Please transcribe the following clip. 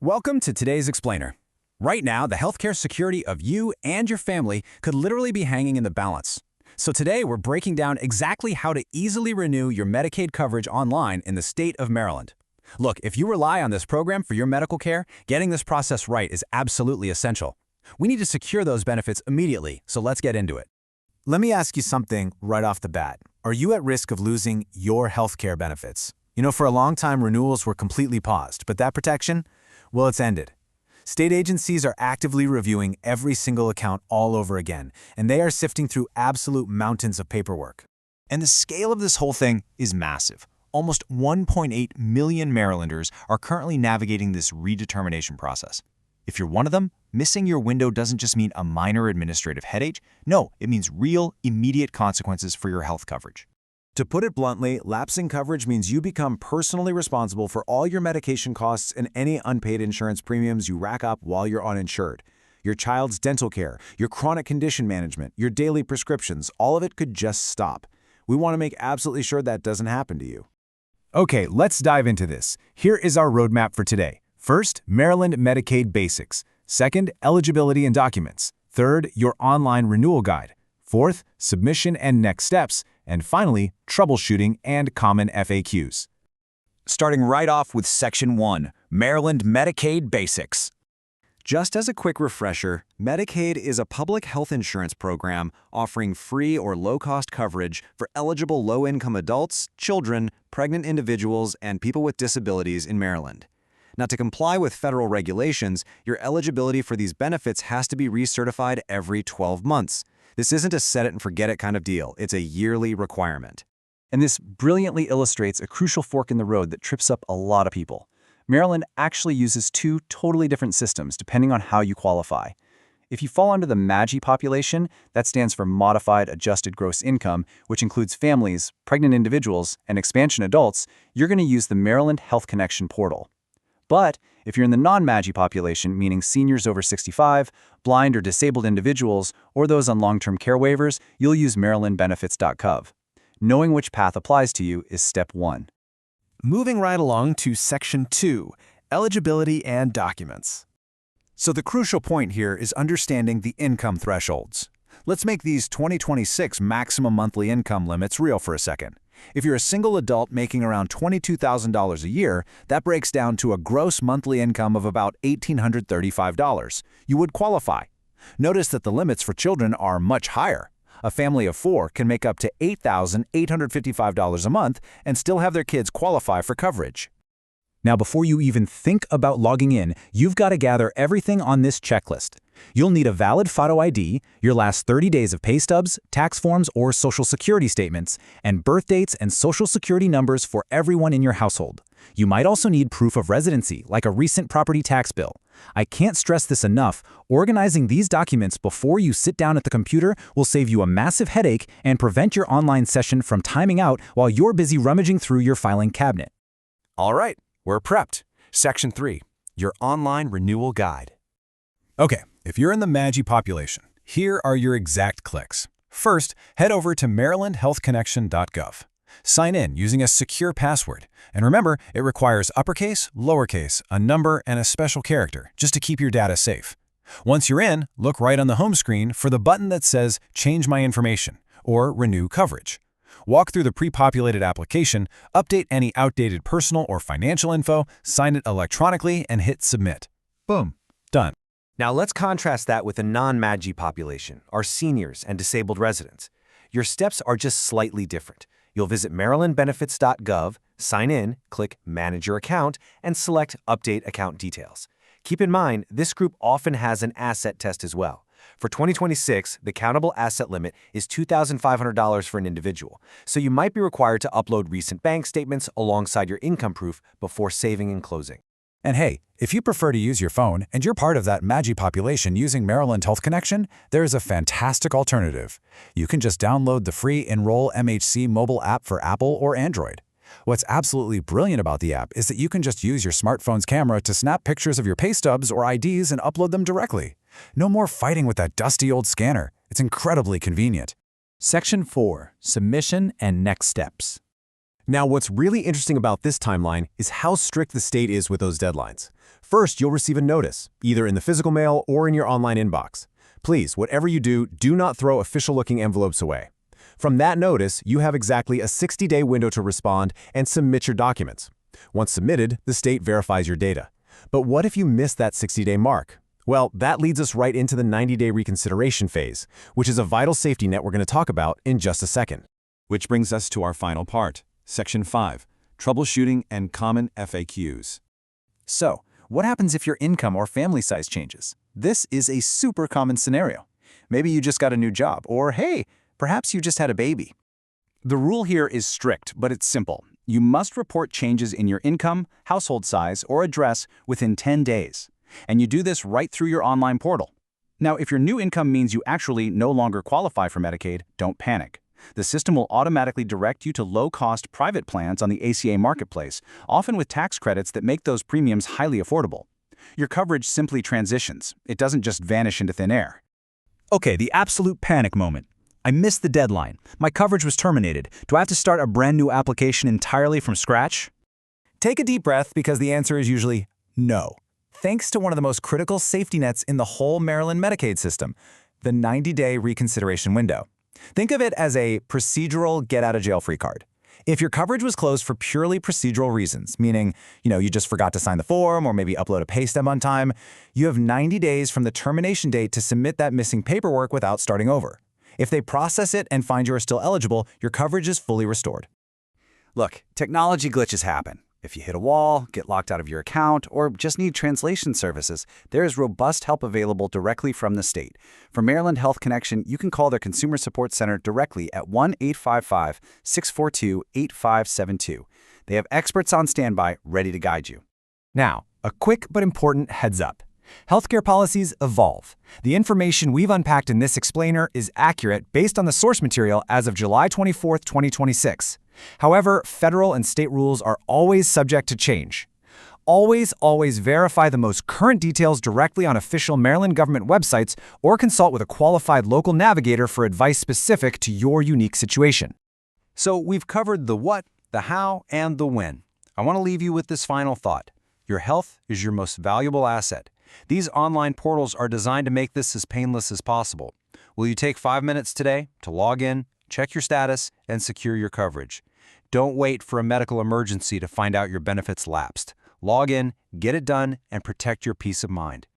Welcome to today's Explainer. Right now, the healthcare security of you and your family could literally be hanging in the balance. So today, we're breaking down exactly how to easily renew your Medicaid coverage online in the state of Maryland. Look, if you rely on this program for your medical care, getting this process right is absolutely essential. We need to secure those benefits immediately, so let's get into it. Let me ask you something right off the bat. Are you at risk of losing your healthcare benefits? For a long time, renewals were completely paused, but that protection? Well, it's ended. State agencies are actively reviewing every single account all over again, and they are sifting through absolute mountains of paperwork. And the scale of this whole thing is massive. Almost 1.8 million Marylanders are currently navigating this redetermination process. If you're one of them, missing your window doesn't just mean a minor administrative headache. No, it means real, immediate consequences for your health coverage. To put it bluntly, lapsing coverage means you become personally responsible for all your medication costs and any unpaid insurance premiums you rack up while you're uninsured. Your child's dental care, your chronic condition management, your daily prescriptions, all of it could just stop. We want to make absolutely sure that doesn't happen to you. Okay, let's dive into this. Here is our roadmap for today. First, Maryland Medicaid basics. Second, eligibility and documents. Third, your online renewal guide. Fourth, submission and next steps. And finally, troubleshooting and common FAQs. Starting right off with Section 1, Maryland Medicaid Basics. Just as a quick refresher, Medicaid is a public health insurance program offering free or low-cost coverage for eligible low-income adults, children, pregnant individuals, and people with disabilities in Maryland. Now, to comply with federal regulations, your eligibility for these benefits has to be recertified every 12 months. This isn't a set-it-and-forget-it kind of deal. It's a yearly requirement. And this brilliantly illustrates a crucial fork in the road that trips up a lot of people. Maryland actually uses two totally different systems depending on how you qualify. If you fall under the MAGI population, that stands for Modified Adjusted Gross Income, which includes families, pregnant individuals, and expansion adults, you're going to use the Maryland Health Connection portal. But if you're in the non-MAGI population, meaning seniors over 65, blind or disabled individuals, or those on long-term care waivers, you'll use marylandbenefits.gov. Knowing which path applies to you is step 1. Moving right along to Section 2, eligibility and documents. So the crucial point here is understanding the income thresholds. Let's make these 2026 maximum monthly income limits real for a second. If you're a single adult making around $22,000 a year, that breaks down to a gross monthly income of about $1,835. You would qualify. Notice that the limits for children are much higher. A family of 4 can make up to $8,855 a month and still have their kids qualify for coverage. Now, before you even think about logging in, you've got to gather everything on this checklist. You'll need a valid photo ID, your last 30 days of pay stubs, tax forms, or social security statements, and birth dates and social security numbers for everyone in your household. You might also need proof of residency, like a recent property tax bill. I can't stress this enough. Organizing these documents before you sit down at the computer will save you a massive headache and prevent your online session from timing out while you're busy rummaging through your filing cabinet. All right, we're prepped. Section 3, your online renewal guide. Okay, if you're in the MAGI population, here are your exact clicks. First, head over to marylandhealthconnection.gov. Sign in using a secure password. And remember, it requires uppercase, lowercase, a number, and a special character, just to keep your data safe. Once you're in, look right on the home screen for the button that says Change My Information or Renew Coverage. Walk through the pre-populated application, update any outdated personal or financial info, sign it electronically, and hit Submit. Boom. Done. Now let's contrast that with the non-MAGI population, our seniors and disabled residents. Your steps are just slightly different. You'll visit marylandbenefits.gov, sign in, click Manage Your Account, and select Update Account Details. Keep in mind, this group often has an asset test as well. For 2026, the countable asset limit is $2,500 for an individual, so you might be required to upload recent bank statements alongside your income proof before saving and closing. And hey, if you prefer to use your phone and you're part of that MAGI population using Maryland Health Connection, there is a fantastic alternative. You can just download the free Enroll MHC mobile app for Apple or Android. What's absolutely brilliant about the app is that you can just use your smartphone's camera to snap pictures of your pay stubs or IDs and upload them directly. No more fighting with that dusty old scanner. It's incredibly convenient. Section 4, Submission and Next Steps. Now, what's really interesting about this timeline is how strict the state is with those deadlines. First, you'll receive a notice, either in the physical mail or in your online inbox. Please, whatever you do, do not throw official-looking envelopes away. From that notice, you have exactly a 60-day window to respond and submit your documents. Once submitted, the state verifies your data. But what if you miss that 60-day mark? Well, that leads us right into the 90-day reconsideration phase, which is a vital safety net we're going to talk about in just a second. Which brings us to our final part, Section 5, Troubleshooting and Common FAQs. So, what happens if your income or family size changes? This is a super common scenario. Maybe you just got a new job, or hey, perhaps you just had a baby. The rule here is strict, but it's simple. You must report changes in your income, household size, or address within 10 days. And you do this right through your online portal. Now, if your new income means you actually no longer qualify for Medicaid, don't panic. The system will automatically direct you to low-cost private plans on the ACA marketplace, often with tax credits that make those premiums highly affordable. Your coverage simply transitions. It doesn't just vanish into thin air. Okay, the absolute panic moment. I missed the deadline. My coverage was terminated. Do I have to start a brand new application entirely from scratch? Take a deep breath because the answer is usually no. Thanks to one of the most critical safety nets in the whole Maryland Medicaid system, the 90-day reconsideration window. Think of it as a procedural get-out-of-jail-free card. If your coverage was closed for purely procedural reasons, meaning, you just forgot to sign the form or maybe upload a pay stub on time, you have 90 days from the termination date to submit that missing paperwork without starting over. If they process it and find you are still eligible, your coverage is fully restored. Look, technology glitches happen. If you hit a wall, get locked out of your account, or just need translation services, there is robust help available directly from the state. For Maryland Health Connection, you can call their Consumer Support Center directly at 1-855-642-8572. They have experts on standby ready to guide you. Now, a quick but important heads up. Healthcare policies evolve. The information we've unpacked in this explainer is accurate based on the source material as of July 24, 2026. However, federal and state rules are always subject to change. Always verify the most current details directly on official Maryland government websites or consult with a qualified local navigator for advice specific to your unique situation. So we've covered the what, the how, and the when. I want to leave you with this final thought. Your health is your most valuable asset. These online portals are designed to make this as painless as possible. Will you take 5 minutes today to log in, check your status, and secure your coverage? Don't wait for a medical emergency to find out your benefits lapsed. Log in, get it done, and protect your peace of mind.